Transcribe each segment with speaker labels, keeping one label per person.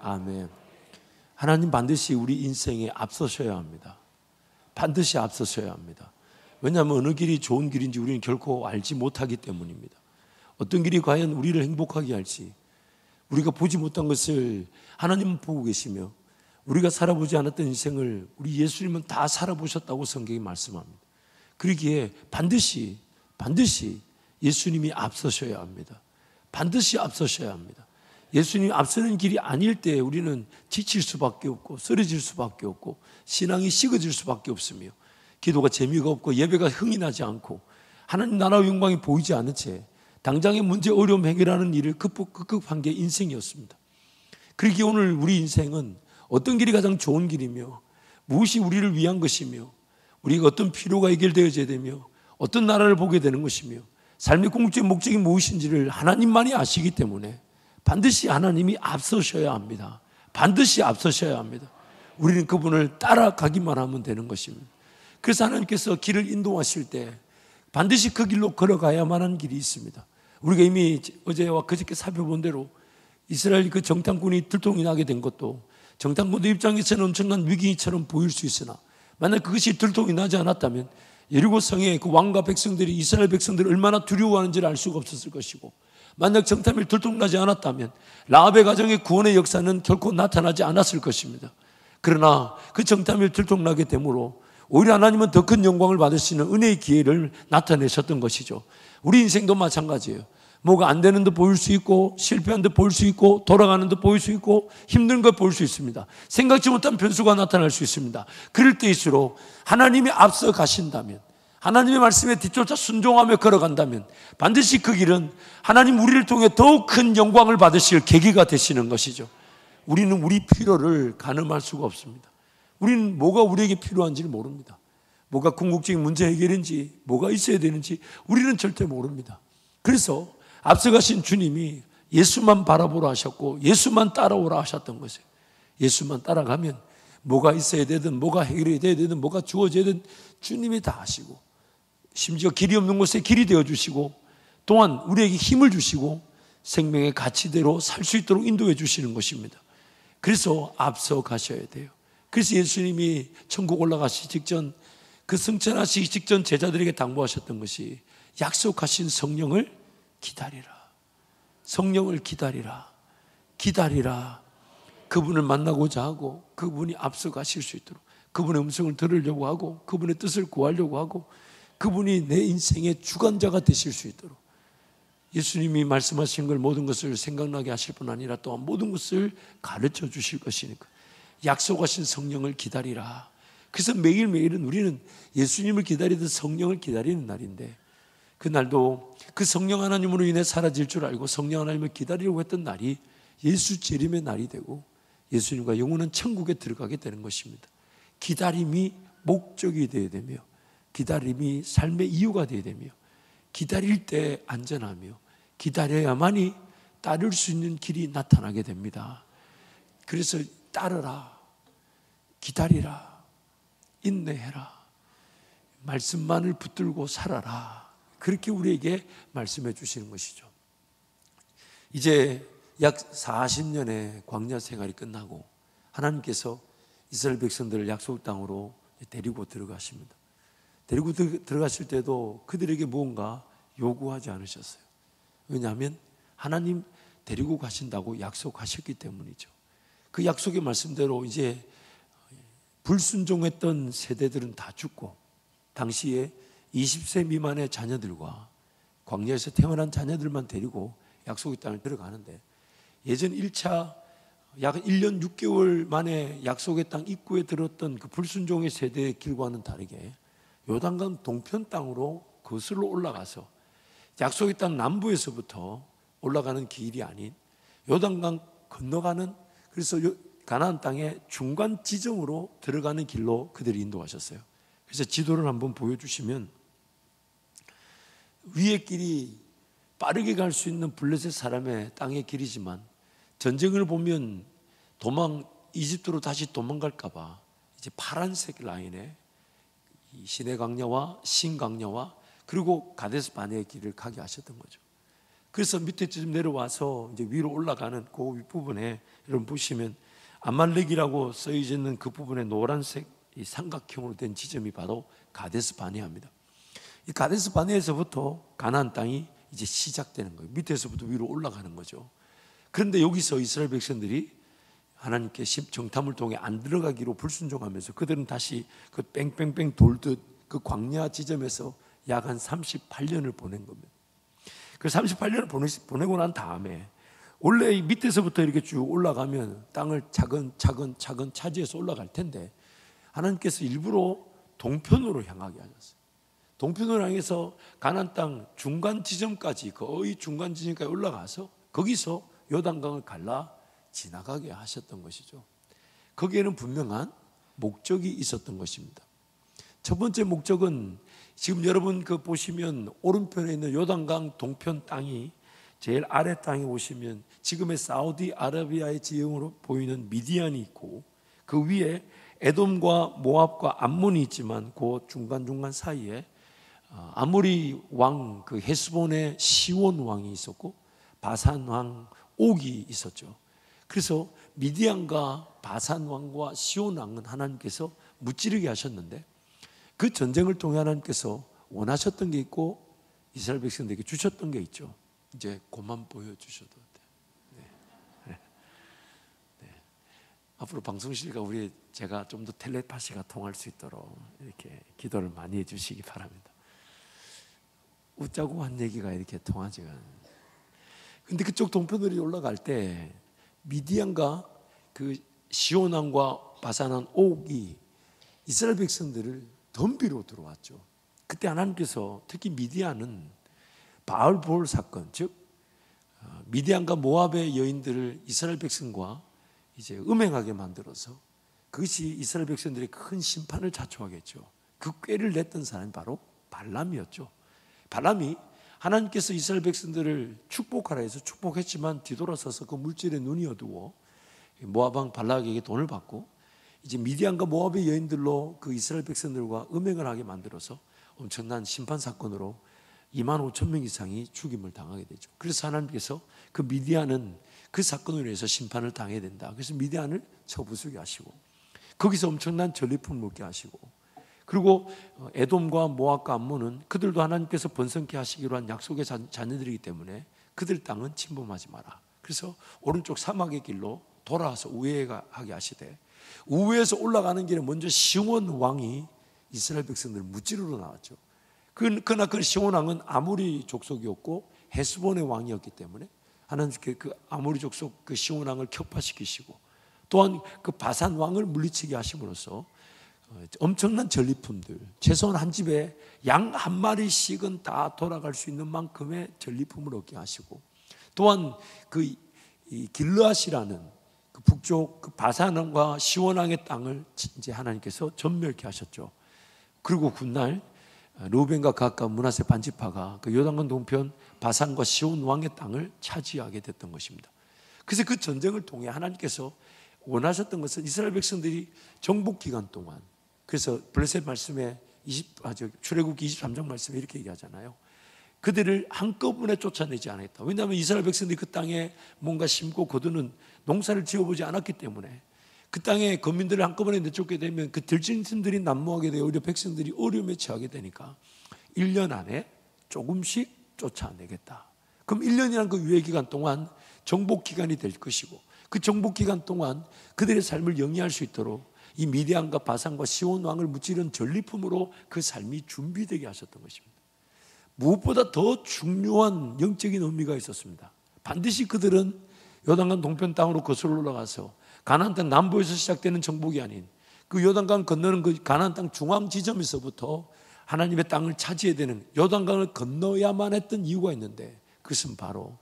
Speaker 1: 아멘. 하나님 반드시 우리 인생에 앞서셔야 합니다. 반드시 앞서셔야 합니다. 왜냐하면 어느 길이 좋은 길인지 우리는 결코 알지 못하기 때문입니다. 어떤 길이 과연 우리를 행복하게 할지 우리가 보지 못한 것을 하나님은 보고 계시며 우리가 살아보지 않았던 인생을 우리 예수님은 다 살아보셨다고 성경이 말씀합니다. 그러기에 반드시 예수님이 앞서셔야 합니다. 반드시 앞서셔야 합니다. 예수님이 앞서는 길이 아닐 때 우리는 지칠 수밖에 없고 쓰러질 수밖에 없고 신앙이 식어질 수밖에 없으며 기도가 재미가 없고 예배가 흥이 나지 않고 하나님 나라의 영광이 보이지 않은 채 당장의 문제 어려움 해결하는 일을 급급한 게 인생이었습니다. 그러기에 오늘 우리 인생은 어떤 길이 가장 좋은 길이며 무엇이 우리를 위한 것이며 우리가 어떤 필요가 해결되어져야 되며 어떤 나라를 보게 되는 것이며 삶의 궁극적인 목적이 무엇인지를 하나님만이 아시기 때문에 반드시 하나님이 앞서셔야 합니다. 반드시 앞서셔야 합니다. 우리는 그분을 따라가기만 하면 되는 것입니다. 그래서 하나님께서 길을 인도하실 때 반드시 그 길로 걸어가야만 하는 길이 있습니다. 우리가 이미 어제와 그저께 살펴본 대로 이스라엘 그 정탐꾼이 들통이 나게 된 것도 정탐꾼들 입장에서는 엄청난 위기처럼 보일 수 있으나 만약 그것이 들통이 나지 않았다면 여리고 성에 그 왕과 백성들이 이스라엘 백성들을 얼마나 두려워하는지를 알 수가 없었을 것이고 만약 정탐이 들통나지 않았다면 라합의 가정의 구원의 역사는 결코 나타나지 않았을 것입니다. 그러나 그 정탐이 들통나게 되므로 오히려 하나님은 더 큰 영광을 받을 수 있는 은혜의 기회를 나타내셨던 것이죠. 우리 인생도 마찬가지예요. 뭐가 안 되는 듯 보일 수 있고 실패한 듯 보일 수 있고 돌아가는 듯 보일 수 있고 힘든 것 보일 수 있습니다. 생각지 못한 변수가 나타날 수 있습니다. 그럴 때일수록 하나님이 앞서 가신다면 하나님의 말씀에 뒤쫓아 순종하며 걸어간다면 반드시 그 길은 하나님 우리를 통해 더욱 큰 영광을 받으실 계기가 되시는 것이죠. 우리는 우리 필요를 가늠할 수가 없습니다. 우리는 뭐가 우리에게 필요한지를 모릅니다. 뭐가 궁극적인 문제 해결인지 뭐가 있어야 되는지 우리는 절대 모릅니다. 그래서 앞서가신 주님이 예수만 바라보라 하셨고 예수만 따라오라 하셨던 것이에요. 예수만 따라가면 뭐가 있어야 되든 뭐가 해결이 돼야 되든 뭐가 주어져야 되든 주님이 다 하시고 심지어 길이 없는 곳에 길이 되어주시고 또한 우리에게 힘을 주시고 생명의 가치대로 살 수 있도록 인도해 주시는 것입니다. 그래서 앞서 가셔야 돼요. 그래서 예수님이 천국 올라가시기 직전 그 승천하시기 직전 제자들에게 당부하셨던 것이 약속하신 성령을 기다리라. 성령을 기다리라. 기다리라. 그분을 만나고자 하고 그분이 앞서 가실 수 있도록 그분의 음성을 들으려고 하고 그분의 뜻을 구하려고 하고 그분이 내 인생의 주관자가 되실 수 있도록 예수님이 말씀하신 걸 모든 것을 생각나게 하실 뿐 아니라 또한 모든 것을 가르쳐 주실 것이니까 약속하신 성령을 기다리라. 그래서 매일매일은 우리는 예수님을 기다리듯 성령을 기다리는 날인데 그날도 그 성령 하나님으로 인해 사라질 줄 알고 성령 하나님을 기다리려고 했던 날이 예수 재림의 날이 되고 예수님과 영원한 천국에 들어가게 되는 것입니다. 기다림이 목적이 되어야 되며 기다림이 삶의 이유가 되어야 되며 기다릴 때 안전하며 기다려야만이 따를 수 있는 길이 나타나게 됩니다. 그래서 따르라, 기다리라, 인내해라, 말씀만을 붙들고 살아라. 그렇게 우리에게 말씀해 주시는 것이죠. 이제 약 40년의 광야 생활이 끝나고 하나님께서 이스라엘 백성들을 약속 땅으로 데리고 들어가십니다. 데리고 들어가실 때도 그들에게 무언가 요구하지 않으셨어요. 왜냐하면 하나님 데리고 가신다고 약속하셨기 때문이죠. 그 약속의 말씀대로 이제 불순종했던 세대들은 다 죽고 당시에 20세 미만의 자녀들과 광야에서 태어난 자녀들만 데리고 약속의 땅을 들어가는데 예전 1차 약 1년 6개월 만에 약속의 땅 입구에 들었던 그 불순종의 세대의 길과는 다르게 요단강 동편 땅으로 거슬러 올라가서 약속의 땅 남부에서부터 올라가는 길이 아닌 요단강 건너가는 그래서 가나안 땅의 중간 지점으로 들어가는 길로 그들이 인도하셨어요. 그래서 지도를 한번 보여주시면 위의 길이 빠르게 갈 수 있는 블레셋 사람의 땅의 길이지만 전쟁을 보면 이집트로 다시 도망갈까 봐 이제 파란색 라인에 시내 광야와 신 광야와 그리고 가데스 바네의 길을 가게 하셨던 거죠. 그래서 밑에쯤 내려와서 이제 위로 올라가는 그 윗부분에 여러분 보시면 아말렉이라고 써져 있는 그 부분에 노란색 이 삼각형으로 된 지점이 바로 가데스 바네아입니다. 이 가데스 바네아에서부터 가나안 땅이 이제 시작되는 거예요. 밑에서부터 위로 올라가는 거죠. 그런데 여기서 이스라엘 백성들이 하나님께 정탐을 통해 안 들어가기로 불순종하면서 그들은 다시 그 뺑뺑뺑 돌듯 그 광야 지점에서 약 한 38년을 보낸 겁니다. 그 38년을 보내고 난 다음에 원래 이 밑에서부터 이렇게 쭉 올라가면 땅을 차근차근 차지해서 올라갈 텐데 하나님께서 일부러 동편으로 향하게 하셨어요. 동편으로 향해서 가나안 땅 중간 지점까지, 거의 중간 지점까지 올라가서 거기서 요단강을 갈라 지나가게 하셨던 것이죠. 거기에는 분명한 목적이 있었던 것입니다. 첫 번째 목적은 지금 여러분 그 보시면 오른편에 있는 요단강 동편 땅이 제일 아래 땅에 보시면 지금의 사우디아라비아의 지형으로 보이는 미디안이 있고 그 위에 에돔과 모압과 암몬이 있지만 그 중간중간 사이에 아모리 왕 그 헤스본의 시온 왕이 있었고 바산 왕 옥이 있었죠. 그래서 미디안과 바산 왕과 시온 왕은 하나님께서 무찌르게 하셨는데 그 전쟁을 통해 하나님께서 원하셨던 게 있고 이스라엘 백성들에게 주셨던 게 있죠. 이제 그만 보여주셔도 돼요. 네. 앞으로 방송실과 제가 좀 더 텔레파시가 통할 수 있도록 이렇게 기도를 많이 해주시기 바랍니다. 웃자고 한 얘기가 이렇게 통하지가 않아요. 근데 그쪽 동편으로 올라갈 때 미디안과 그 시온 왕과 바산 왕 옥이 이스라엘 백성들을 덤비로 들어왔죠. 그때 하나님께서 특히 미디안은 바알볼 사건, 즉 미디안과 모압의 여인들을 이스라엘 백성과 이제 음행하게 만들어서 그것이 이스라엘 백성들의 큰 심판을 자초하겠죠. 그 꾀를 냈던 사람이 바로 발람이었죠. 발람이 하나님께서 이스라엘 백성들을 축복하라 해서 축복했지만 뒤돌아서서 그 물질에 눈이 어두워 모압 왕 발락에게 돈을 받고 이제 미디안과 모압의 여인들로 그 이스라엘 백성들과 음행을 하게 만들어서 엄청난 심판 사건으로 2만 5천 명 이상이 죽임을 당하게 되죠. 그래서 하나님께서 그 미디안은 그 사건으로 인해서 심판을 당해야 된다. 그래서 미디안을 쳐부수게 하시고 거기서 엄청난 전리품을 먹게 하시고 그리고 에돔과 모압과 암몬은 그들도 하나님께서 번성케 하시기로 한 약속의 자녀들이기 때문에 그들 땅은 침범하지 마라. 그래서 오른쪽 사막의 길로 돌아와서 우회하게 하시되 우회에서 올라가는 길에 먼저 시온 왕이 이스라엘 백성들을 무찌르러 나왔죠. 그러나 그 시온 왕은 아모리 족속이었고 헤스본의 왕이었기 때문에 하나님께 그 아모리 족속 그 시온 왕을 격파시키시고 또한 그 바산 왕을 물리치게 하심으로써 엄청난 전리품들, 최소한 한 집에 양 한 마리씩은 다 돌아갈 수 있는 만큼의 전리품을 얻게 하시고 또한 그 길르앗이라는 그 북쪽 그 바산왕과 시온왕의 땅을 이제 하나님께서 전멸케 하셨죠. 그리고 훗날 르우벤과 갓과 므낫세 반지파가 그 요단강 동편 바산과 시온 왕의 땅을 차지하게 됐던 것입니다. 그래서 그 전쟁을 통해 하나님께서 원하셨던 것은 이스라엘 백성들이 정복 기간 동안 그래서 블레셋 말씀에 출애굽기 23장 말씀에 이렇게 얘기하잖아요. 그들을 한꺼번에 쫓아내지 않았다. 왜냐하면 이스라엘 백성들이 그 땅에 뭔가 심고 거두는 농사를 지어보지 않았기 때문에 그 땅에 거민들을 한꺼번에 내쫓게 되면 그 들짐승들이 난무하게 되어 오히려 백성들이 어려움에 처하게 되니까 1년 안에 조금씩 쫓아내겠다. 그럼 1년이라는 그 유예기간 동안 정복기간이 될 것이고 그 정복기간 동안 그들의 삶을 영위할 수 있도록 이 미디안과 바산과 시온 왕을 무찌른 전리품으로 그 삶이 준비되게 하셨던 것입니다. 무엇보다 더 중요한 영적인 의미가 있었습니다. 반드시 그들은 요단강 동편 땅으로 거슬러 올라가서 가나안 땅 남부에서 시작되는 정복이 아닌 그 요단강 건너는 그 가나안 땅 중앙 지점에서부터 하나님의 땅을 차지해야 되는 요단강을 건너야만 했던 이유가 있는데 그것은 바로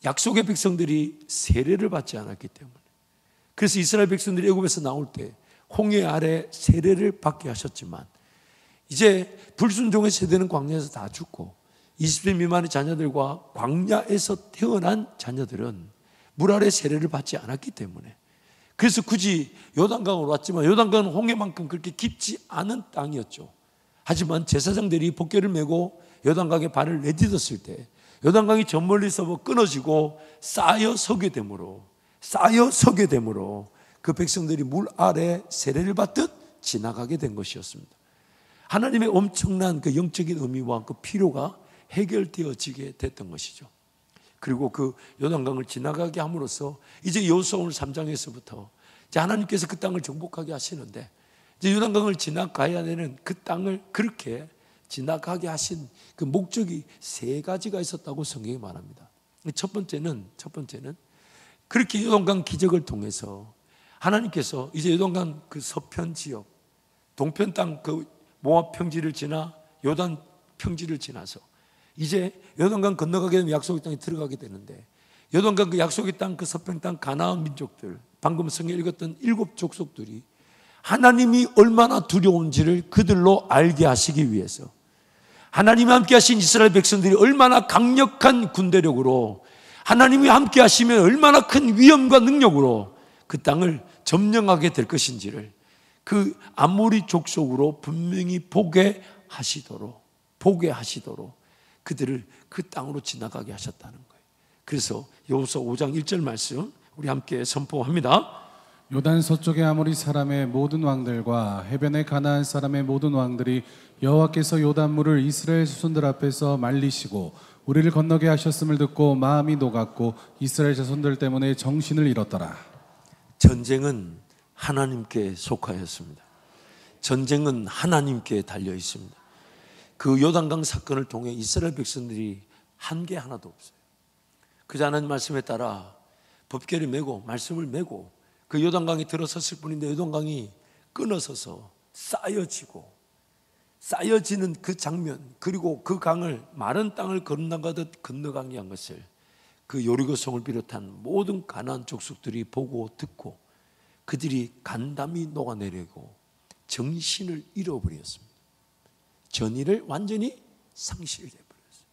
Speaker 1: 약속의 백성들이 세례를 받지 않았기 때문에 그래서 이스라엘 백성들이 애굽에서 나올 때 홍해 아래 세례를 받게 하셨지만 이제 불순종의 세대는 광야에서 다 죽고 20세 미만의 자녀들과 광야에서 태어난 자녀들은 물 아래 세례를 받지 않았기 때문에 그래서 굳이 요단강으로 왔지만 요단강은 홍해만큼 그렇게 깊지 않은 땅이었죠. 하지만 제사장들이 복궤를 메고 요단강에 발을 내딛었을 때 요단강이 저 멀리서 끊어지고 쌓여 서게 되므로 그 백성들이 물 아래 세례를 받듯 지나가게 된 것이었습니다. 하나님의 엄청난 그 영적인 의미와 그 필요가 해결되어지게 됐던 것이죠. 그리고 그 요단강을 지나가게 함으로써 이제 여호수아 오늘 3장에서부터 이제 하나님께서 그 땅을 정복하게 하시는데, 이제 요단강을 지나가야 되는 그 땅을 그렇게 지나가게 하신 그 목적이 세 가지가 있었다고 성경이 말합니다. 첫 번째는 그렇게 요단강 기적을 통해서 하나님께서 이제 요단강 그 서편 지역, 동편 땅 그 모압 평지를 지나 요단 평지를 지나서 이제 요단강 건너가게 되면 약속의 땅에 들어가게 되는데, 요단강 그 약속의 땅 그 서편 땅 가나안 민족들, 방금 성경에 읽었던 7 족속들이 하나님이 얼마나 두려운지를 그들로 알게 하시기 위해서, 하나님이 함께 하신 이스라엘 백성들이 얼마나 강력한 군대력으로, 하나님이 함께 하시면 얼마나 큰 위엄과 능력으로 그 땅을 점령하게 될 것인지를 그 아모리 족속으로 분명히 보게 하시도록 그들을 그 땅으로 지나가게 하셨다는 거예요. 그래서 여호수아 5장 1절 말씀 우리 함께 선포합니다.
Speaker 2: 요단 서쪽의 아모리 사람의 모든 왕들과 해변의 가나안 사람의 모든 왕들이 여호와께서 요단물을 이스라엘 자손들 앞에서 말리시고 우리를 건너게 하셨음을 듣고 마음이 녹았고 이스라엘 자손들 때문에 정신을 잃었더라.
Speaker 1: 전쟁은 하나님께 속하였습니다. 전쟁은 하나님께 달려 있습니다. 그 요단강 사건을 통해 이스라엘 백성들이 한 게 하나도 없어요. 그저 하나님 말씀에 따라 법궤를 메고 말씀을 메고 그 요단강에 들어섰을 뿐인데, 요단강이 끊어서서 쌓여지는 그 장면, 그리고 그 강을 마른 땅을 건너가듯 건너가게 한 것을 그 여리고성을 비롯한 모든 가나안 족속들이 보고 듣고 그들이 간담이 녹아내리고 정신을 잃어버렸습니다. 전의를 완전히 상실해 버렸어요.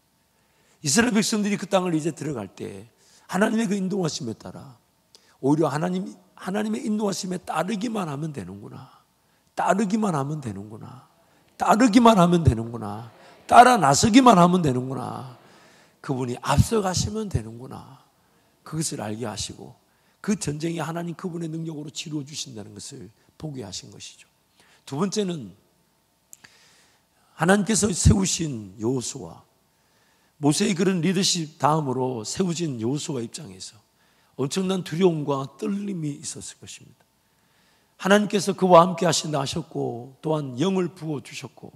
Speaker 1: 이스라엘 백성들이 그 땅을 이제 들어갈 때 하나님의 그 인도하심에 따라 오히려 하나님의 인도하심에 따르기만 하면 되는구나. 따라 나서기만 하면 되는구나. 그분이 앞서가시면 되는구나. 그것을 알게 하시고 그 전쟁이 하나님 그분의 능력으로 치루어 주신다는 것을 보게 하신 것이죠. 두 번째는 하나님께서 세우신 여호수아, 모세의 그런 리더십 다음으로 세우진 여호수아 입장에서 엄청난 두려움과 떨림이 있었을 것입니다. 하나님께서 그와 함께 하신다 하셨고, 또한 영을 부어주셨고,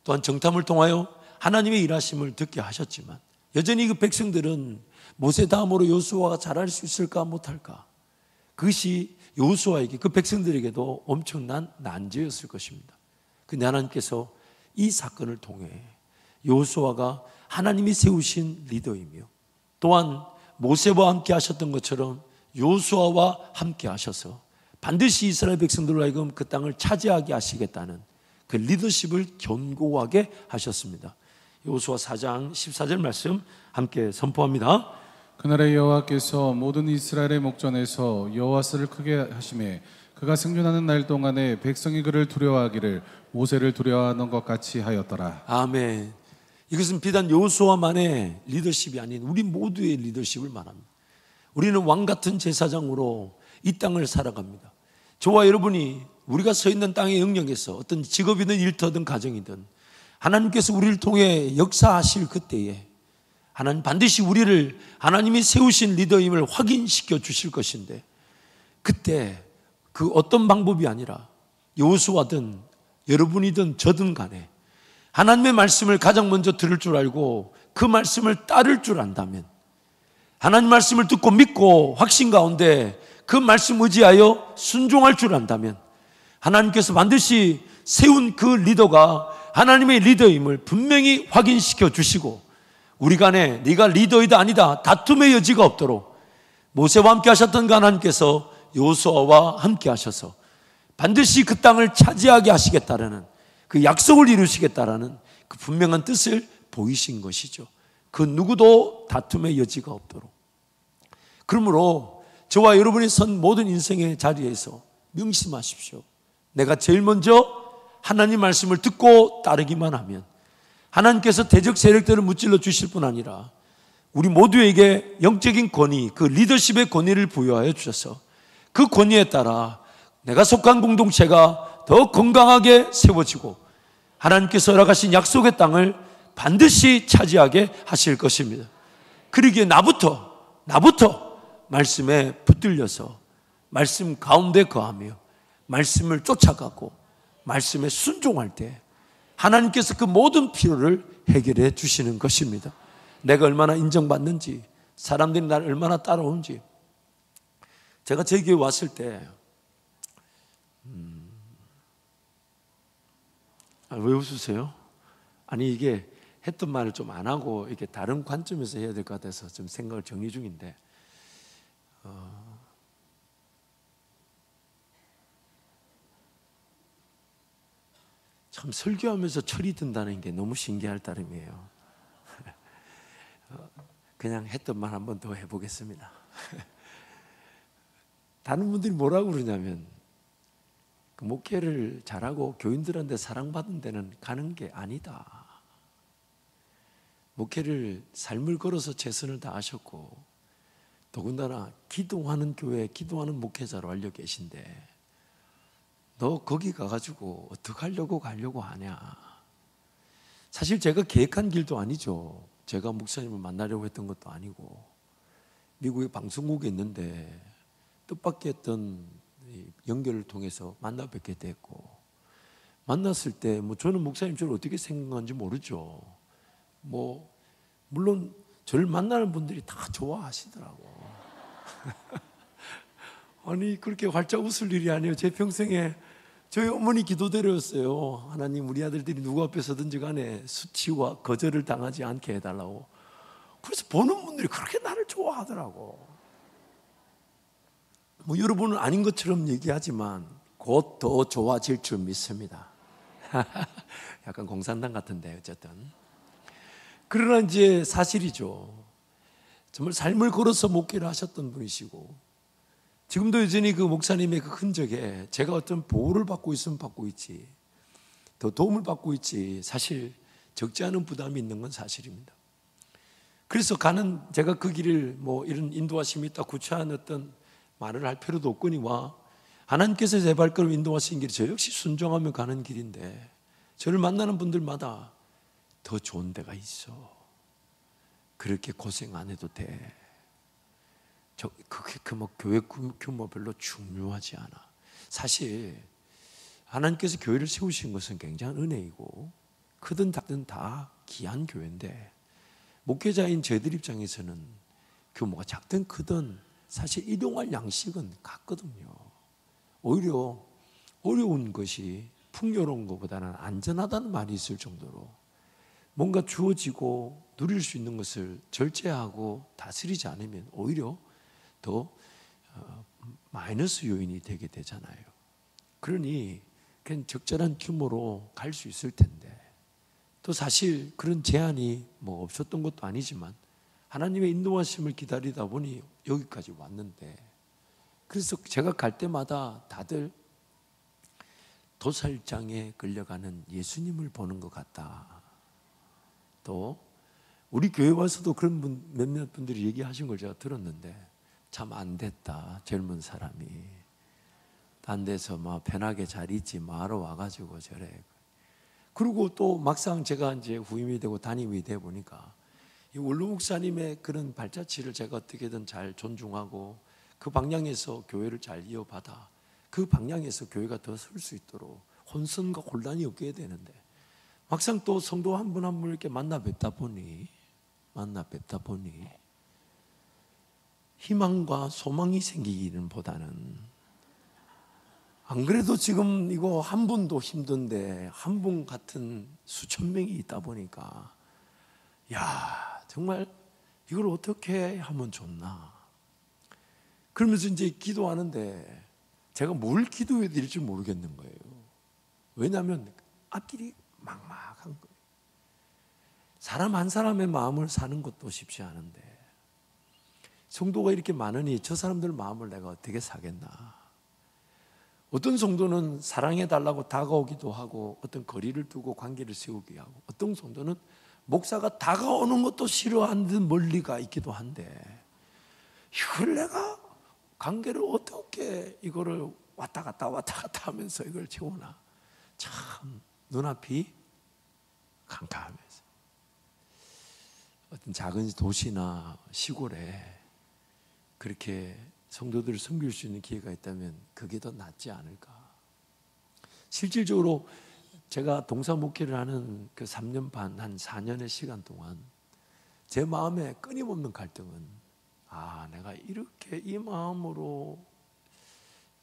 Speaker 1: 또한 정탐을 통하여 하나님의 일하심을 듣게 하셨지만, 여전히 그 백성들은 모세 다음으로 여호수아가 잘할 수 있을까 못할까, 그것이 여호수아에게, 그 백성들에게도 엄청난 난제였을 것입니다. 근데 하나님께서 이 사건을 통해 여호수아가 하나님이 세우신 리더이며, 또한 모세와 함께 하셨던 것처럼 여호수아와 함께 하셔서 반드시 이스라엘 백성들로 하여금 그 땅을 차지하게 하시겠다는 그 리더십을 견고하게 하셨습니다. 여호수아 4장 14절 말씀 함께 선포합니다.
Speaker 2: 그날에 여호와께서 모든 이스라엘의 목전에서 여호와스를 크게 하시매 그가 생존하는 날 동안에 백성이 그를 두려워하기를 모세를 두려워하는 것 같이 하였더라.
Speaker 1: 아멘. 이것은 비단 여호수아만의 리더십이 아닌 우리 모두의 리더십을 말합니다. 우리는 왕 같은 제사장으로 이 땅을 살아갑니다. 저와 여러분이 우리가 서 있는 땅의 영역에서 어떤 직업이든 일터든 가정이든 하나님께서 우리를 통해 역사하실 그때에 하나님 반드시 우리를 하나님이 세우신 리더임을 확인시켜 주실 것인데, 그때 그 어떤 방법이 아니라 여호수아든 여러분이든 저든 간에 하나님의 말씀을 가장 먼저 들을 줄 알고 그 말씀을 따를 줄 안다면, 하나님 말씀을 듣고 믿고 확신 가운데 그 말씀 의지하여 순종할 줄 안다면, 하나님께서 반드시 세운 그 리더가 하나님의 리더임을 분명히 확인시켜 주시고, 우리 간에 네가 리더이다 아니다 다툼의 여지가 없도록 모세와 함께 하셨던 그 하나님께서 여호수아와 함께 하셔서 반드시 그 땅을 차지하게 하시겠다라는 그 약속을 이루시겠다라는 그 분명한 뜻을 보이신 것이죠. 그 누구도 다툼의 여지가 없도록. 그러므로 저와 여러분이 선 모든 인생의 자리에서 명심하십시오. 내가 제일 먼저 하나님 말씀을 듣고 따르기만 하면 하나님께서 대적 세력들을 무찔러 주실 뿐 아니라 우리 모두에게 영적인 권위, 그 리더십의 권위를 부여하여 주셔서 그 권위에 따라 내가 속한 공동체가 더 건강하게 세워지고 하나님께서 허락하신 약속의 땅을 반드시 차지하게 하실 것입니다. 그러기에 나부터 말씀에 붙들려서 말씀 가운데 거하며 말씀을 쫓아가고 말씀에 순종할 때 하나님께서 그 모든 필요를 해결해 주시는 것입니다. 내가 얼마나 인정받는지, 사람들이 나를 얼마나 따라오는지. 제가 저희 교회 왔을 때 왜 웃으세요? 아니 이게 했던 말을 좀 안 하고 이렇게 다른 관점에서 해야 될 것 같아서 좀 생각을 정리 중인데 참 설교하면서 철이 든다는 게 너무 신기할 따름이에요. 그냥 했던 말 한 번 더 해보겠습니다. 다른 분들이 뭐라고 그러냐면 그 목회를 잘하고 교인들한테 사랑받은 데는 가는 게 아니다. 목회를 삶을 걸어서 최선을 다하셨고 더군다나 기도하는 교회, 기도하는 목회자로 알려 계신데 너 거기 가가지고 어떻게 가려고 하냐. 사실 제가 계획한 길도 아니죠. 제가 목사님을 만나려고 했던 것도 아니고 미국의 방송국에 있는데 뜻밖의 어떤 연결을 통해서 만나 뵙게 됐고 만났을 때 뭐 저는 목사님 저를 어떻게 생각하는지 모르죠. 뭐 물론 저를 만나는 분들이 다 좋아하시더라고. 아니 그렇게 활짝 웃을 일이 아니에요. 제 평생에 저희 어머니 기도대로였어요. 하나님 우리 아들들이 누구 앞에 서든지 간에 수치와 거절을 당하지 않게 해달라고. 그래서 보는 분들이 그렇게 나를 좋아하더라고. 뭐 여러분은 아닌 것처럼 얘기하지만 곧 더 좋아질 줄 믿습니다. 약간 공산당 같은데 어쨌든. 그러나 이제 사실이죠. 정말 삶을 걸어서 목회를 하셨던 분이시고 지금도 여전히 그 목사님의 그 흔적에 제가 어떤 보호를 받고 있으면 받고 있지 더 도움을 받고 있지 사실 적지 않은 부담이 있는 건 사실입니다. 그래서 제가 그 길을 뭐 이런 인도하심이 있다 구차한 어떤 말을 할 필요도 없거니와 하나님께서 제 발걸음 인도하신 길이 저 역시 순종하며 가는 길인데 저를 만나는 분들마다 더 좋은 데가 있어. 그렇게 고생 안 해도 돼. 그게 뭐 교회 규모 별로 중요하지 않아. 사실 하나님께서 교회를 세우신 것은 굉장한 은혜이고 크든 작든 다 귀한 교회인데 목회자인 저희들 입장에서는 규모가 작든 크든 사실 일용할 양식은 같거든요. 오히려 어려운 것이 풍요로운 것보다는 안전하다는 말이 있을 정도로 뭔가 주어지고 누릴 수 있는 것을 절제하고 다스리지 않으면 오히려 더 마이너스 요인이 되게 되잖아요. 그러니 그냥 적절한 규모로 갈 수 있을 텐데 또 사실 그런 제한이 뭐 없었던 것도 아니지만 하나님의 인도하심을 기다리다 보니 여기까지 왔는데 그래서 제가 갈 때마다 다들 도살장에 끌려가는 예수님을 보는 것 같다. 또 우리 교회 와서도 그런 몇몇 분들이 얘기하신 걸 제가 들었는데 참 안 됐다. 젊은 사람이 딴 데서 막 편하게 잘 있지 마러 와가지고 저래. 그리고 또 막상 제가 이제 후임이 되고 담임이 돼 보니까 이 원로 목사님의 그런 발자취를 제가 어떻게든 잘 존중하고 그 방향에서 교회를 잘 이어받아 그 방향에서 교회가 더 설 수 있도록 혼선과 혼란이 없게 되는데 막상 또 성도 한 분 한 분 이렇게 만나 뵙다 보니 희망과 소망이 생기기는 보다는 안 그래도 지금 이거 한 분도 힘든데 한 분 같은 수천 명이 있다 보니까 야 정말 이걸 어떻게 하면 좋나 그러면서 이제 기도하는데 제가 뭘 기도해야 될지 모르겠는 거예요. 왜냐하면 앞길이 막막한 거예요. 사람 한 사람의 마음을 사는 것도 쉽지 않은데 성도가 이렇게 많으니 저 사람들 마음을 내가 어떻게 사겠나. 어떤 성도는 사랑해달라고 다가오기도 하고 어떤 거리를 두고 관계를 세우기도 하고 어떤 성도는 목사가 다가오는 것도 싫어하는 듯 멀리가 있기도 한데 이걸 내가 관계를 어떻게 이거를 왔다 갔다 하면서 이걸 채우나. 참 눈앞이 캄캄해서 어떤 작은 도시나 시골에 그렇게 성도들을 섬길 수 있는 기회가 있다면 그게 더 낫지 않을까. 실질적으로 제가 동사 목회를 하는 그 3년 반, 한 4년의 시간 동안 제 마음에 끊임없는 갈등은 내가 이렇게 이 마음으로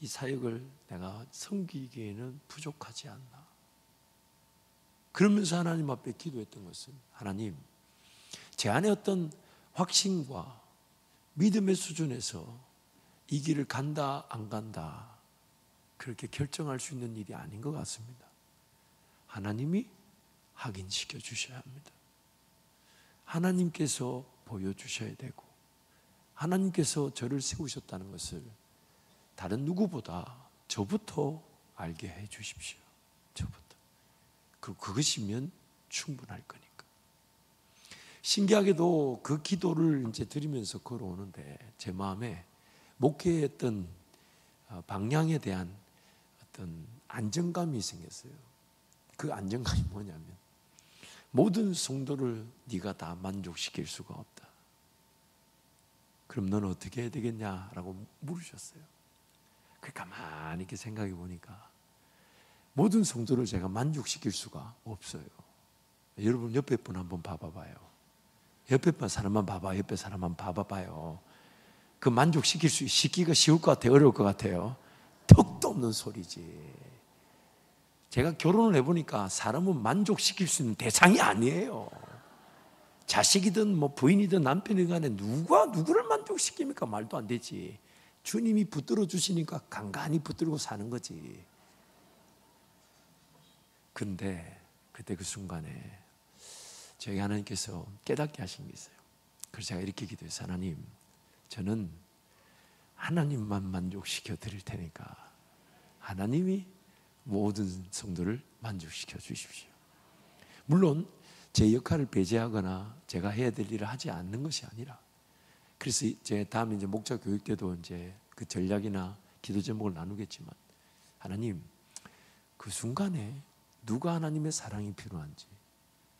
Speaker 1: 이 사역을 내가 섬기기에는 부족하지 않나. 그러면서 하나님 앞에 기도했던 것은 하나님, 제 안에 어떤 확신과 믿음의 수준에서 이 길을 간다 안 간다 그렇게 결정할 수 있는 일이 아닌 것 같습니다. 하나님이 확인시켜 주셔야 합니다. 하나님께서 보여주셔야 되고 하나님께서 저를 세우셨다는 것을 다른 누구보다 저부터 알게 해 주십시오. 저부터. 그것이면 충분할 거니까. 신기하게도 그 기도를 이제 드리면서 걸어오는데 제 마음에 목회의 어떤 방향에 대한 어떤 안정감이 생겼어요. 그 안정감이 뭐냐면 모든 성도를 네가 다 만족시킬 수가 없다. 그럼 너는 어떻게 해야 되겠냐라고 물으셨어요. 가만히 이렇게 생각해 보니까 모든 성도를 제가 만족시킬 수가 없어요. 여러분 옆에 분 한번 봐봐봐요. 옆에 사람만 봐봐. 옆에 사람만 봐봐봐요. 그 시키기가 쉬울 것 같아요? 어려울 것 같아요? 턱도 없는 소리지. 제가 결혼을 해보니까 사람은 만족시킬 수 있는 대상이 아니에요. 자식이든 뭐 부인이든 남편이든 간에 누가 누구를 만족시킵니까? 말도 안 되지. 주님이 붙들어 주시니까 간간히 붙들고 사는 거지. 근데 그때 그 순간에 저희 하나님께서 깨닫게 하신 게 있어요. 그래서 제가 이렇게 기도했어요. 하나님, 저는 하나님만 만족시켜 드릴 테니까 하나님이 모든 성도를 만족시켜 주십시오. 물론 제 역할을 배제하거나 제가 해야 될 일을 하지 않는 것이 아니라, 그래서 제 다음에 이제 목자 교육 때도 이제 그 전략이나 기도 제목을 나누겠지만, 하나님, 그 순간에 누가 하나님의 사랑이 필요한지,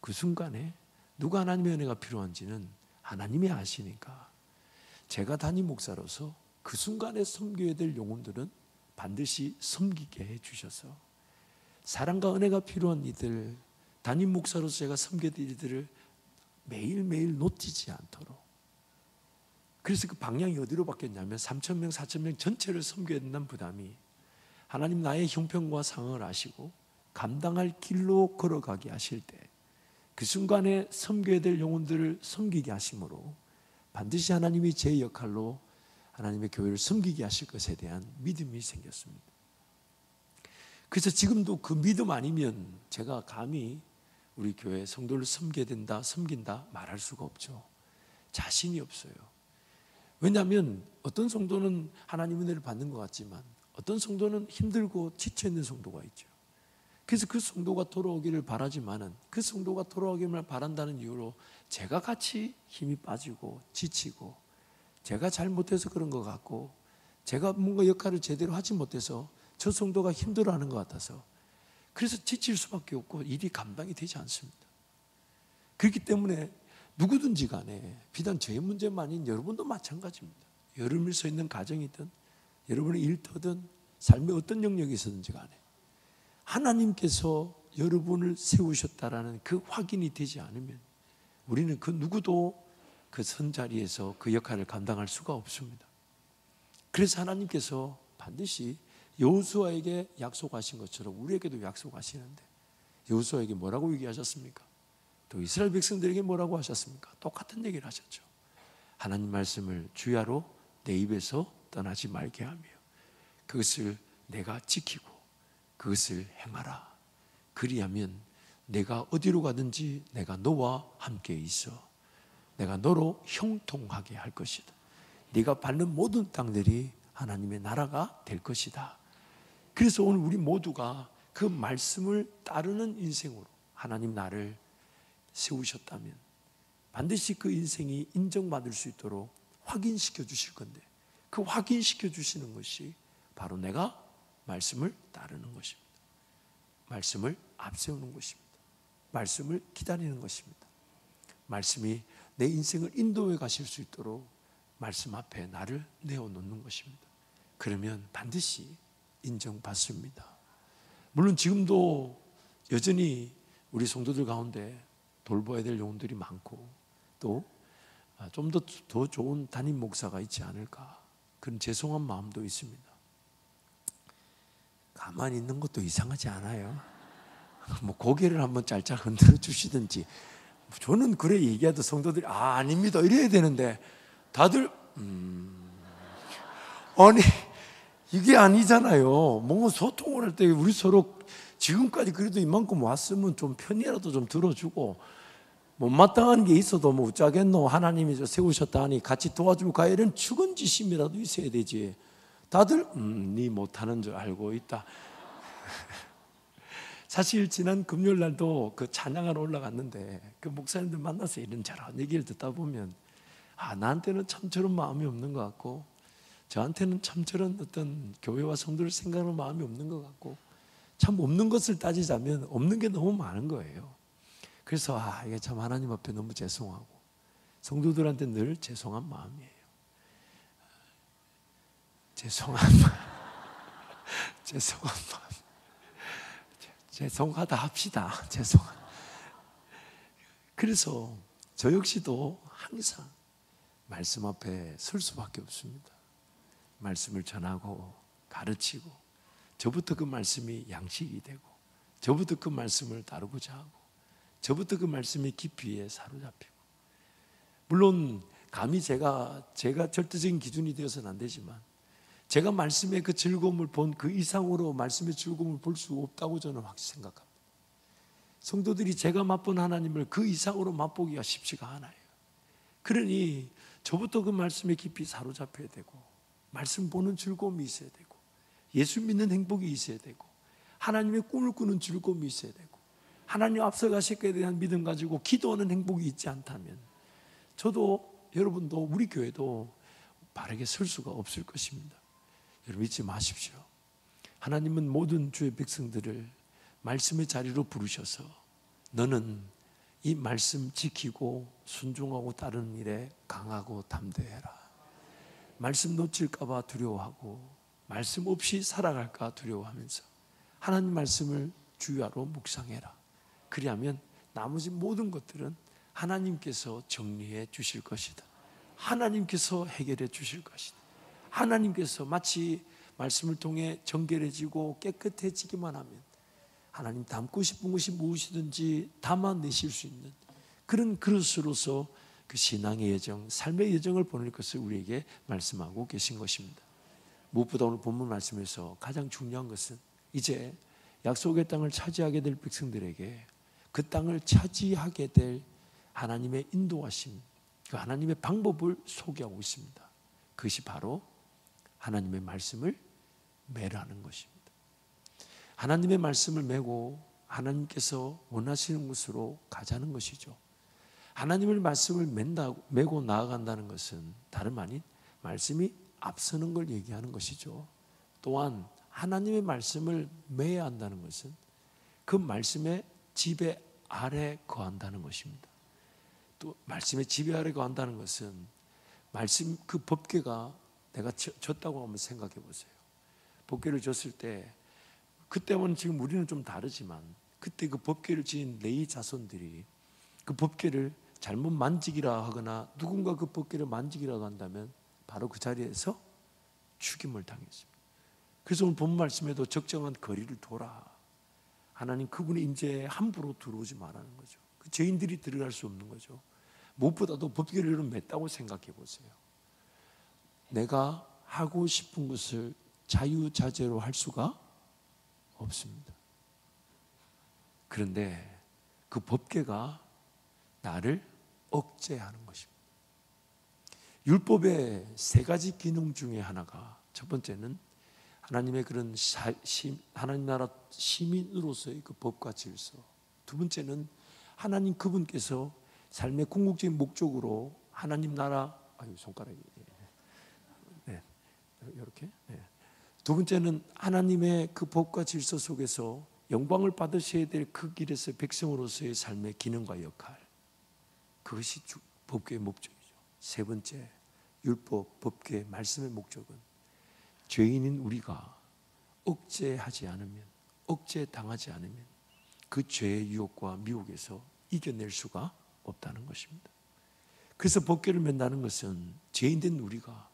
Speaker 1: 그 순간에 누가 하나님의 은혜가 필요한지는 하나님이 아시니까 제가 담임 목사로서 그 순간에 섬겨야 될 영혼들은 반드시 섬기게 해주셔서 사랑과 은혜가 필요한 이들, 담임 목사로서 제가 섬겨야 될 이들을 매일매일 놓치지 않도록. 그래서 그 방향이 어디로 바뀌었냐면 3,000명, 4,000명 전체를 섬겨야 된다는 부담이 하나님 나의 형편과 상황을 아시고 감당할 길로 걸어가게 하실 때 그 순간에 섬겨야 될 영혼들을 섬기게 하심으로 반드시 하나님이 제 역할로 하나님의 교회를 섬기게 하실 것에 대한 믿음이 생겼습니다. 그래서 지금도 그 믿음 아니면 제가 감히 우리 교회 성도를 섬겨야 된다, 섬긴다 말할 수가 없죠. 자신이 없어요. 왜냐하면 어떤 성도는 하나님의 은혜를 받는 것 같지만 어떤 성도는 힘들고 지쳐있는 성도가 있죠. 그래서 그 성도가 돌아오기를 바라지만은 그 성도가 돌아오기를 바란다는 이유로 제가 같이 힘이 빠지고 지치고 제가 잘못해서 그런 것 같고 제가 뭔가 역할을 제대로 하지 못해서 저 성도가 힘들어하는 것 같아서 그래서 지칠 수밖에 없고 일이 감당이 되지 않습니다. 그렇기 때문에 누구든지 간에 비단 저의 문제만 아닌 여러분도 마찬가지입니다. 여러분이 서 있는 가정이든 여러분의 일터든 삶의 어떤 영역에 있었든지 간에 하나님께서 여러분을 세우셨다라는 그 확인이 되지 않으면 우리는 그 누구도 그 선자리에서 그 역할을 감당할 수가 없습니다. 그래서 하나님께서 반드시 여호수아에게 약속하신 것처럼 우리에게도 약속하시는데 여호수아에게 뭐라고 얘기하셨습니까? 또 이스라엘 백성들에게 뭐라고 하셨습니까? 똑같은 얘기를 하셨죠. 하나님 말씀을 주야로 내 입에서 떠나지 말게 하며 그것을 내가 지키고 그것을 행하라. 그리하면 내가 어디로 가든지 내가 너와 함께 있어 내가 너로 형통하게 할 것이다. 네가 밟는 모든 땅들이 하나님의 나라가 될 것이다. 그래서 오늘 우리 모두가 그 말씀을 따르는 인생으로 하나님 나를 세우셨다면 반드시 그 인생이 인정받을 수 있도록 확인시켜 주실 건데, 그 확인시켜 주시는 것이 바로 내가 말씀을 따르는 것입니다. 말씀을 앞세우는 것입니다. 말씀을 기다리는 것입니다. 말씀이 내 인생을 인도해 가실 수 있도록 말씀 앞에 나를 내어놓는 것입니다. 그러면 반드시 인정받습니다. 물론 지금도 여전히 우리 성도들 가운데 돌봐야 될 영혼들이 많고, 또 좀 더 좋은 담임 목사가 있지 않을까, 그런 죄송한 마음도 있습니다. 가만히 있는 것도 이상하지 않아요? 뭐 고개를 한번 짤짤 흔들어 주시든지. 저는 그래 얘기해도 성도들이 아닙니다 이래야 되는데, 다들 아니 이게 아니잖아요. 뭔가 소통을 할 때 우리 서로 지금까지 그래도 이만큼 왔으면 좀 편이라도 좀 들어주고, 못마땅한 게 있어도 뭐 어쩌겠노, 하나님이 저 세우셨다 하니 같이 도와주고 가야, 이런 축은지심이라도 있어야 되지. 다들 네 못하는 줄 알고 있다. 사실 지난 금요일 날도 그 찬양하러 올라갔는데 그 목사님들 만나서 이런저런 얘기를 듣다 보면 나한테는 참 저런 마음이 없는 것 같고, 저한테는 참 저런 어떤 교회와 성도를 생각하는 마음이 없는 것 같고, 참 없는 것을 따지자면 없는 게 너무 많은 거예요. 그래서 이게 참 하나님 앞에 너무 죄송하고 성도들한테 늘 죄송한 마음이에요. 죄송한 마음. 죄송한 마음. 죄송하다 합시다. 그래서 저 역시도 항상 말씀 앞에 설 수밖에 없습니다. 말씀을 전하고 가르치고, 저부터 그 말씀이 양식이 되고, 저부터 그 말씀을 다루고자 하고, 저부터 그 말씀의 깊이에 사로잡히고. 물론 감히 제가 절대적인 기준이 되어서는 안 되지만, 제가 말씀의 그 즐거움을 본 그 이상으로 말씀의 즐거움을 볼 수 없다고 저는 확실히 생각합니다. 성도들이 제가 맛본 하나님을 그 이상으로 맛보기가 쉽지가 않아요. 그러니 저부터 그 말씀에 깊이 사로잡혀야 되고, 말씀 보는 즐거움이 있어야 되고, 예수 믿는 행복이 있어야 되고, 하나님의 꿈을 꾸는 즐거움이 있어야 되고, 하나님 앞서 가실 것에 대한 믿음 가지고 기도하는 행복이 있지 않다면 저도, 여러분도, 우리 교회도 바르게 설 수가 없을 것입니다. 여러분 잊지 마십시오. 하나님은 모든 주의 백성들을 말씀의 자리로 부르셔서 너는 이 말씀 지키고 순종하고 따르는 일에 강하고 담대해라. 말씀 놓칠까 봐 두려워하고 말씀 없이 살아갈까 두려워하면서 하나님 말씀을 주야로 묵상해라. 그리하면 나머지 모든 것들은 하나님께서 정리해 주실 것이다. 하나님께서 해결해 주실 것이다. 하나님께서 마치 말씀을 통해 정결해지고 깨끗해지기만 하면 하나님 담고 싶은 것이 무엇이든지 담아내실 수 있는 그런 그릇으로서 그 신앙의 여정, 삶의 여정을 보낼 것을 우리에게 말씀하고 계신 것입니다. 무엇보다 오늘 본문 말씀에서 가장 중요한 것은 이제 약속의 땅을 차지하게 될 백성들에게 그 땅을 차지하게 될 하나님의 인도하심, 그 하나님의 방법을 소개하고 있습니다. 그것이 바로 하나님의 말씀을 매라는 것입니다. 하나님의 말씀을 메고 하나님께서 원하시는 곳으로 가자는 것이죠. 하나님의 말씀을 메고 나아간다는 것은 다름 아닌 말씀이 앞서는 걸 얘기하는 것이죠. 또한 하나님의 말씀을 매야 한다는 것은 그 말씀의 지배 아래 거한다는 것입니다. 또 말씀의 지배 아래 거한다는 것은 말씀 그 법궤가 내가 졌다고 한번 생각해 보세요. 법궤를 졌을 때 그때와는 지금 우리는 좀 다르지만 그때 그 법궤를 지은 레위 자손들이 그 법궤를 잘못 만지기라 하거나 누군가 그 법궤를 만지기라고 한다면 바로 그 자리에서 죽임을 당했습니다. 그래서 오늘 본 말씀에도 적정한 거리를 둬라. 하나님 그분의 임재에 함부로 들어오지 말라는 거죠. 그 죄인들이 들어갈 수 없는 거죠. 무엇보다도 법궤를 맸다고 생각해 보세요. 내가 하고 싶은 것을 자유자재로 할 수가 없습니다. 그런데 그 법궤가 나를 억제하는 것입니다. 율법의 세 가지 기능 중에 하나가 첫 번째는 하나님의 그런 하나님 나라 시민으로서의 그 법과 질서, 두 번째는 하나님 그분께서 삶의 궁극적인 목적으로 하나님 나라, 손가락이, 네, 이렇게. 네. 두 번째는 하나님의 그 법과 질서 속에서 영광을 받으셔야 될 그 길에서 백성으로서의 삶의 기능과 역할, 그것이 법궤의 목적이죠. 세 번째, 율법, 법궤, 말씀의 목적은 죄인인 우리가 억제하지 않으면, 억제당하지 않으면 그 죄의 유혹과 미혹에서 이겨낼 수가 없다는 것입니다. 그래서 법궤를 맨다는 것은 죄인된 우리가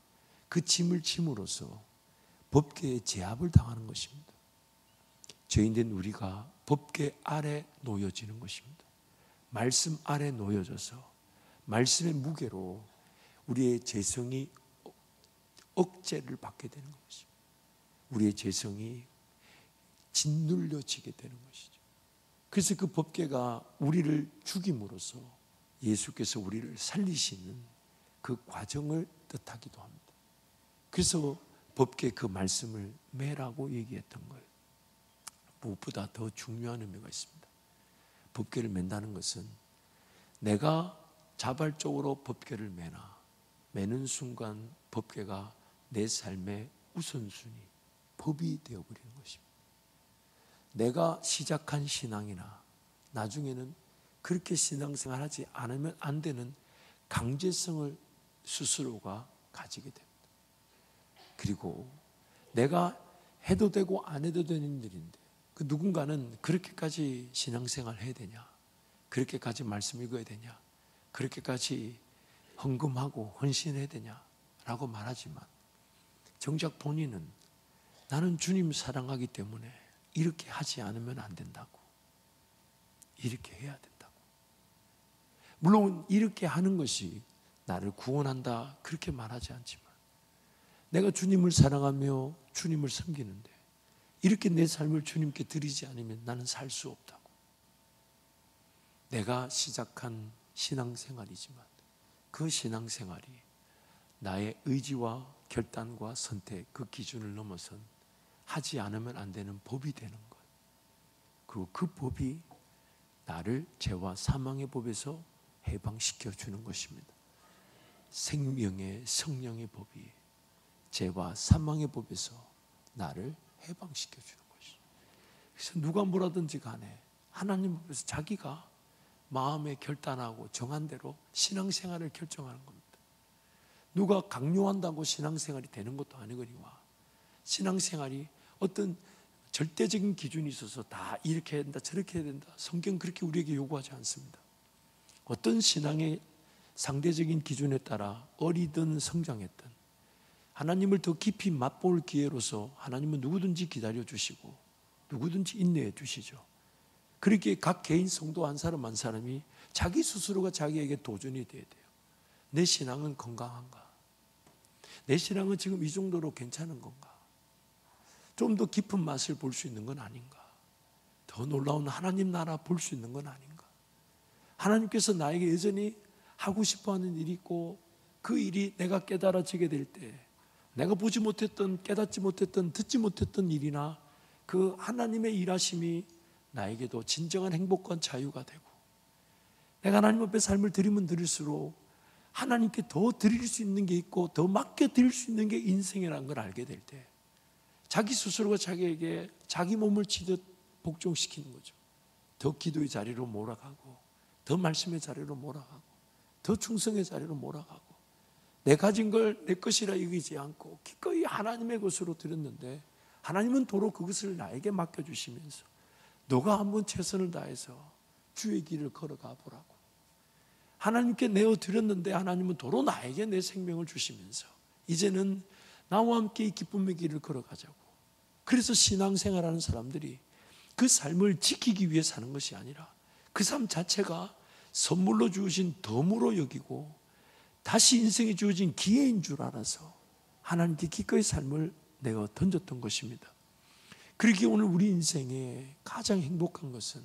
Speaker 1: 그 짐을 짐으로써 법궤의 제압을 당하는 것입니다. 죄인된 우리가 법궤 아래 놓여지는 것입니다. 말씀 아래 놓여져서 말씀의 무게로 우리의 죄성이 억제를 받게 되는 것입니다. 우리의 죄성이 짓눌려지게 되는 것이죠. 그래서 그 법궤가 우리를 죽임으로써 예수께서 우리를 살리시는 그 과정을 뜻하기도 합니다. 그래서 법궤 그 말씀을 매라고 얘기했던 거예요. 무엇보다 더 중요한 의미가 있습니다. 법궤를 맨다는 것은 내가 자발적으로 법궤를 매는 순간 법궤가 내 삶의 우선순위, 법이 되어버리는 것입니다. 내가 시작한 신앙이나 나중에는 그렇게 신앙생활하지 않으면 안 되는 강제성을 스스로가 가지게 됩니다. 그리고 내가 해도 되고 안 해도 되는 일인데 그 누군가는 그렇게까지 신앙생활 해야 되냐, 그렇게까지 말씀 읽어야 되냐, 그렇게까지 헌금하고 헌신해야 되냐라고 말하지만 정작 본인은 나는 주님 사랑하기 때문에 이렇게 하지 않으면 안 된다고, 이렇게 해야 된다고. 물론 이렇게 하는 것이 나를 구원한다 그렇게 말하지 않지만 내가 주님을 사랑하며 주님을 섬기는데 이렇게 내 삶을 주님께 드리지 않으면 나는 살 수 없다고. 내가 시작한 신앙생활이지만 그 신앙생활이 나의 의지와 결단과 선택, 그 기준을 넘어선 하지 않으면 안 되는 법이 되는 것. 그리고 그 법이 나를 죄와 사망의 법에서 해방시켜 주는 것입니다. 생명의 성령의 법이 죄와 사망의 법에서 나를 해방시켜 주는 것이죠. 그래서 누가 뭐라든지 간에 하나님 앞에서 자기가 마음에 결단하고 정한 대로 신앙생활을 결정하는 겁니다. 누가 강요한다고 신앙생활이 되는 것도 아니거니와 신앙생활이 어떤 절대적인 기준이 있어서 다 이렇게 해야 된다 저렇게 해야 된다, 성경 그렇게 우리에게 요구하지 않습니다. 어떤 신앙의 상대적인 기준에 따라 어리든 성장했든 하나님을 더 깊이 맛볼 기회로서 하나님은 누구든지 기다려 주시고 누구든지 인내해 주시죠. 그렇게 각 개인 성도 한 사람 한 사람이 자기 스스로가 자기에게 도전이 돼야 돼요. 내 신앙은 건강한가? 내 신앙은 지금 이 정도로 괜찮은 건가? 좀 더 깊은 맛을 볼 수 있는 건 아닌가? 더 놀라운 하나님 나라 볼 수 있는 건 아닌가? 하나님께서 나에게 여전히 하고 싶어하는 일이 있고 그 일이 내가 깨달아지게 될 때 내가 보지 못했던, 깨닫지 못했던, 듣지 못했던 일이나 그 하나님의 일하심이 나에게도 진정한 행복과 자유가 되고 내가 하나님 앞에 삶을 드리면 드릴수록 하나님께 더 드릴 수 있는 게 있고 더 맡겨 드릴 수 있는 게 인생이라는 걸 알게 될 때 자기 스스로가 자기에게 자기 몸을 치듯 복종시키는 거죠. 더 기도의 자리로 몰아가고 더 말씀의 자리로 몰아가고 더 충성의 자리로 몰아가고 내 가진 걸 내 것이라 여기지 않고 기꺼이 하나님의 것으로 드렸는데 하나님은 도로 그것을 나에게 맡겨주시면서 너가 한번 최선을 다해서 주의 길을 걸어가 보라고. 하나님께 내어드렸는데 하나님은 도로 나에게 내 생명을 주시면서 이제는 나와 함께 이 기쁨의 길을 걸어가자고. 그래서 신앙생활하는 사람들이 그 삶을 지키기 위해 사는 것이 아니라 그 삶 자체가 선물로 주어진 덤으로 여기고 다시 인생에 주어진 기회인 줄 알아서 하나님께 기꺼이 삶을 내어 던졌던 것입니다. 그렇게 오늘 우리 인생에 가장 행복한 것은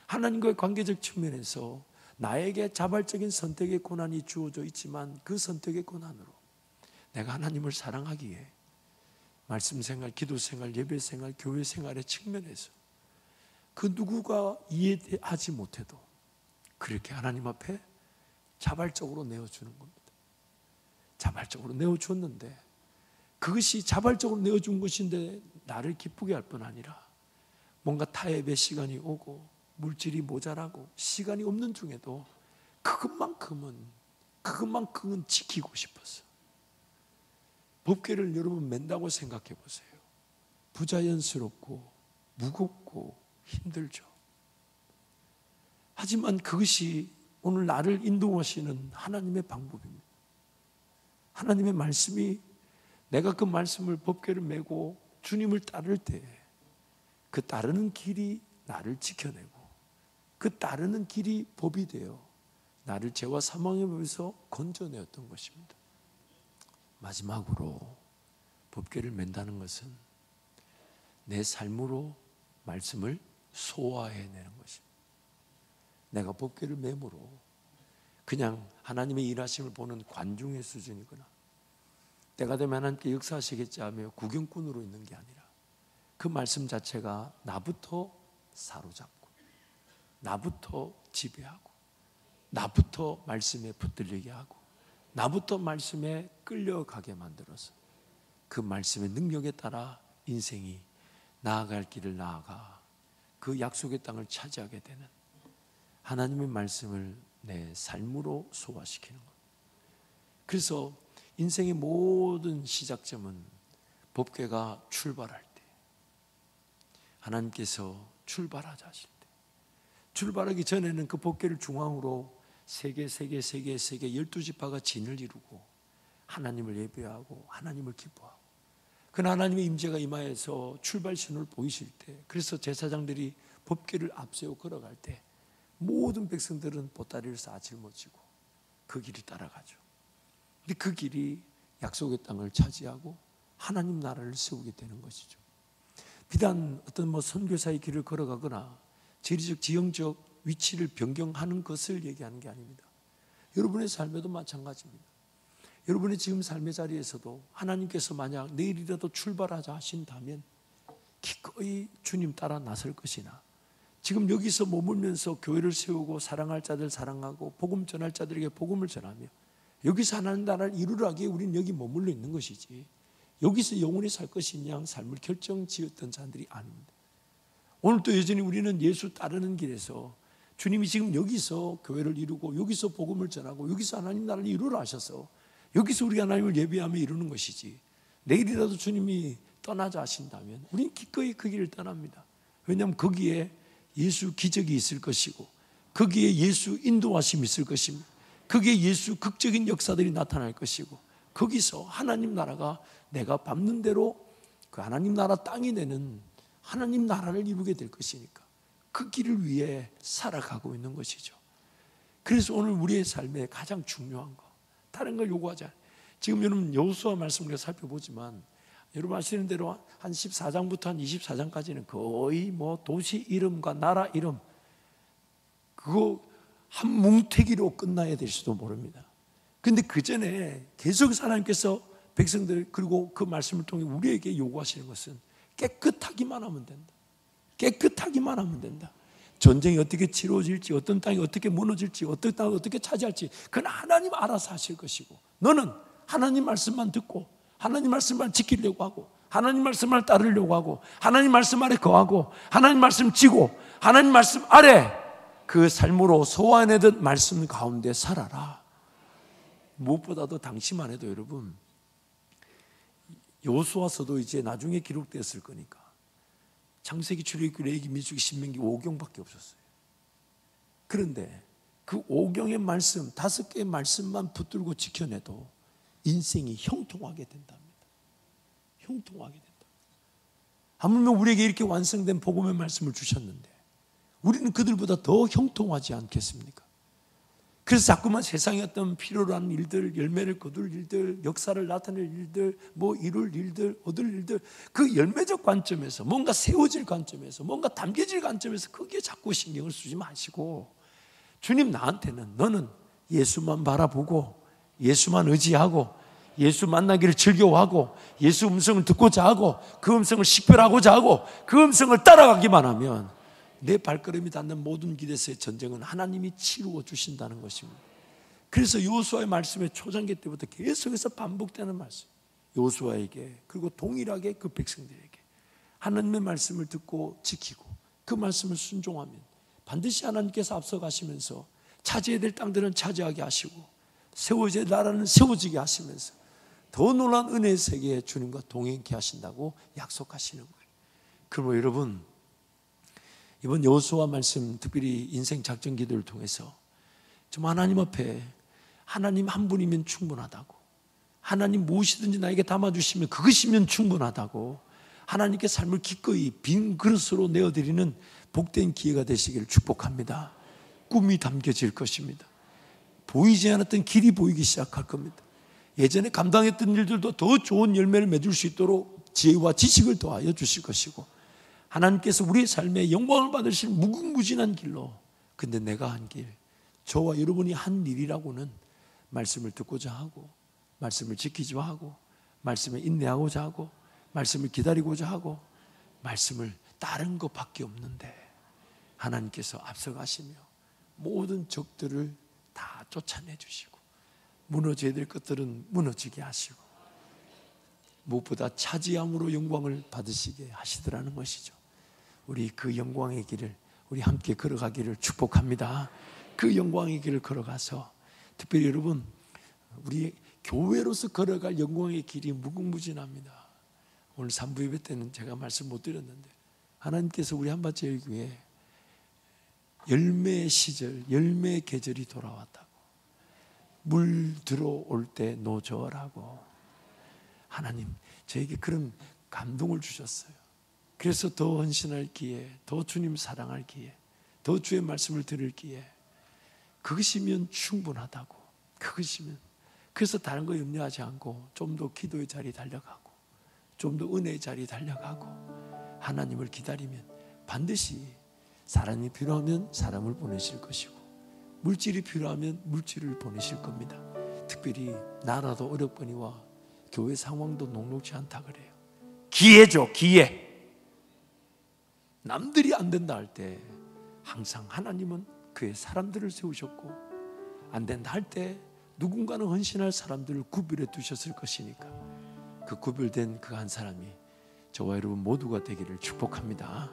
Speaker 1: 하나님과의 관계적 측면에서 나에게 자발적인 선택의 권한이 주어져 있지만 그 선택의 권한으로 내가 하나님을 사랑하기에 말씀생활, 기도생활, 예배생활, 교회생활의 측면에서 그 누구가 이해하지 못해도 그렇게 하나님 앞에 자발적으로 내어주는 겁니다. 자발적으로 내어줬는데 그것이 자발적으로 내어준 것인데 나를 기쁘게 할 뿐 아니라 뭔가 타협의 시간이 오고 물질이 모자라고 시간이 없는 중에도 그것만큼은 지키고 싶었어. 법궤를 여러분 맨다고 생각해 보세요. 부자연스럽고 무겁고 힘들죠. 하지만 그것이 오늘 나를 인도하시는 하나님의 방법입니다. 하나님의 말씀이 내가 그 말씀을 법궤를 메고 주님을 따를 때 그 따르는 길이 나를 지켜내고 그 따르는 길이 법이 되어 나를 죄와 사망의 법에서 건져내었던 것입니다. 마지막으로 법궤를 맨다는 것은 내 삶으로 말씀을 소화해내는 것입니다. 내가 법궤를 메므로 그냥 하나님의 일하심을 보는 관중의 수준이거나 때가 되면 하나님께 역사하시겠지 하며 구경꾼으로 있는 게 아니라 그 말씀 자체가 나부터 사로잡고 나부터 지배하고 나부터 말씀에 붙들리게 하고 나부터 말씀에 끌려가게 만들어서 그 말씀의 능력에 따라 인생이 나아갈 길을 나아가 그 약속의 땅을 차지하게 되는 하나님의 말씀을 내 삶으로 소화시키는 것. 그래서 인생의 모든 시작점은 법궤가 출발할 때, 하나님께서 출발하자 하실 때, 출발하기 전에는 그 법궤를 중앙으로 세계 12지파가 진을 이루고 하나님을 예배하고 하나님을 기뻐하고 그 하나님의 임재가 임하여서 출발 신호를 보이실 때, 그래서 제사장들이 법궤를 앞세워 걸어갈 때 모든 백성들은 보따리를 쌓아 짊어지고 그 길을 따라가죠. 근데 그 길이 약속의 땅을 차지하고 하나님 나라를 세우게 되는 것이죠. 비단 어떤 선교사의 길을 걸어가거나 지리적 지형적 위치를 변경하는 것을 얘기하는 게 아닙니다. 여러분의 삶에도 마찬가지입니다. 여러분의 지금 삶의 자리에서도 하나님께서 만약 내일이라도 출발하자 하신다면 기꺼이 주님 따라 나설 것이나 지금 여기서 머물면서 교회를 세우고 사랑할 자들 사랑하고 복음 전할 자들에게 복음을 전하며 여기서 하나님 나라를 이루라기에 우리는 여기 머물러 있는 것이지 여기서 영원히 살 것이냐 삶을 결정지었던 자들이 아닙니다. 오늘도 여전히 우리는 예수 따르는 길에서 주님이 지금 여기서 교회를 이루고 여기서 복음을 전하고 여기서 하나님 나라를 이루라 하셔서 여기서 우리가 하나님을 예배하며 이루는 것이지 내일이라도 주님이 떠나자 하신다면 우리는 기꺼이 그 길을 떠납니다. 왜냐하면 거기에 예수 기적이 있을 것이고 거기에 예수 인도하심이 있을 것입니다. 거기에 예수 극적인 역사들이 나타날 것이고 거기서 하나님 나라가 내가 밟는 대로 그 하나님 나라 땅이 되는 하나님 나라를 이루게 될 것이니까 그 길을 위해 살아가고 있는 것이죠. 그래서 오늘 우리의 삶에 가장 중요한 거 다른 걸 요구하지 않아요. 지금 여러분 여호수아 말씀을 우리가 살펴보지만 여러분 아시는 대로 한 14장부터 한 24장까지는 거의 도시 이름과 나라 이름 그거 한 뭉태기로 끝나야 될지도 모릅니다. 그런데 그 전에 계속 하나님께서 백성들 그리고 그 말씀을 통해 우리에게 요구하시는 것은 깨끗하기만 하면 된다. 깨끗하기만 하면 된다. 전쟁이 어떻게 치러질지 어떤 땅이 어떻게 무너질지 어떤 땅을 어떻게 차지할지 그건 하나님 알아서 하실 것이고 너는 하나님 말씀만 듣고 하나님 말씀만 지키려고 하고 하나님 말씀만 따르려고 하고 하나님 말씀 아래 거하고 하나님 말씀 지고 하나님 말씀 아래 그 삶으로 소화해내던 말씀 가운데 살아라. 무엇보다도 당시만 해도 여러분 여호수아서도 이제 나중에 기록되었을 거니까 창세기, 출애굽기, 레위기, 민수기, 신명기 5경밖에 없었어요. 그런데 그 5경의 말씀 5개의 말씀만 붙들고 지켜내도 인생이 형통하게 된답니다. 형통하게 된다. 하물며 우리에게 이렇게 완성된 복음의 말씀을 주셨는데 우리는 그들보다 더 형통하지 않겠습니까? 그래서 자꾸만 세상에 어떤 필요로 하는 일들, 열매를 거둘 일들, 역사를 나타낼 일들, 이룰 일들, 얻을 일들 그 열매적 관점에서 뭔가 세워질 관점에서 뭔가 담겨질 관점에서 거기에 자꾸 신경을 쓰지 마시고 주님 나한테는 너는 예수만 바라보고 예수만 의지하고 예수 만나기를 즐겨하고 예수 음성을 듣고자 하고 그 음성을 식별하고자 하고 그 음성을 따라가기만 하면 내 발걸음이 닿는 모든 길에서의 전쟁은 하나님이 치루어 주신다는 것입니다. 그래서 여호수아의 말씀에 초창기 때부터 계속해서 반복되는 말씀, 여호수아에게 그리고 동일하게 그 백성들에게 하나님의 말씀을 듣고 지키고 그 말씀을 순종하면 반드시 하나님께서 앞서가시면서 차지해야 될 땅들은 차지하게 하시고 세워져야 될 나라는 세워지게 하시면서 더 놀라운 은혜의 세계에 주님과 동행케 하신다고 약속하시는 거예요. 그러므로 여러분, 이번 여호수아 말씀, 특별히 인생 작전 기도를 통해서 좀 하나님 앞에 하나님 한 분이면 충분하다고, 하나님 무엇이든지 나에게 담아주시면 그것이면 충분하다고, 하나님께 삶을 기꺼이 빈 그릇으로 내어드리는 복된 기회가 되시기를 축복합니다. 꿈이 담겨질 것입니다. 보이지 않았던 길이 보이기 시작할 겁니다. 예전에 감당했던 일들도 더 좋은 열매를 맺을 수 있도록 지혜와 지식을 더하여 주실 것이고, 하나님께서 우리의 삶에 영광을 받으실 무궁무진한 길로, 근데 내가 한 길, 저와 여러분이 한 일이라고는 말씀을 듣고자 하고, 말씀을 지키자 하고, 말씀에 인내하고자 하고, 말씀을 기다리고자 하고, 말씀을 따른 것밖에 없는데 하나님께서 앞서가시며 모든 적들을 다 쫓아내 주시고 무너져야 될 것들은 무너지게 하시고 무엇보다 차지함으로 영광을 받으시게 하시더라는 것이죠. 우리 그 영광의 길을 우리 함께 걸어가기를 축복합니다. 그 영광의 길을 걸어가서 특별히 여러분, 우리 교회로서 걸어갈 영광의 길이 무궁무진합니다. 오늘 3부 예배 때는 제가 말씀 못 드렸는데 하나님께서 우리 한밭제일교회에 열매의 시절, 열매의 계절이 돌아왔다고, 물 들어올 때 노저라고 하나님 저에게 그런 감동을 주셨어요. 그래서 더 헌신할 기회, 더 주님 사랑할 기회, 더 주의 말씀을 들을 기회, 그것이면 충분하다고, 그것이면. 그래서 다른 거 염려하지 않고 좀 더 기도의 자리 달려가고 좀 더 은혜의 자리 달려가고 하나님을 기다리면 반드시 사람이 필요하면 사람을 보내실 것이고 물질이 필요하면 물질을 보내실 겁니다. 특별히 나라도 어렵거니와 교회 상황도 녹록지 않다 그래요. 기회죠, 기회. 남들이 안 된다 할 때 항상 하나님은 그의 사람들을 세우셨고, 안 된다 할 때 누군가는 헌신할 사람들을 구별해 두셨을 것이니까 그 구별된 그 한 사람이 저와 여러분 모두가 되기를 축복합니다.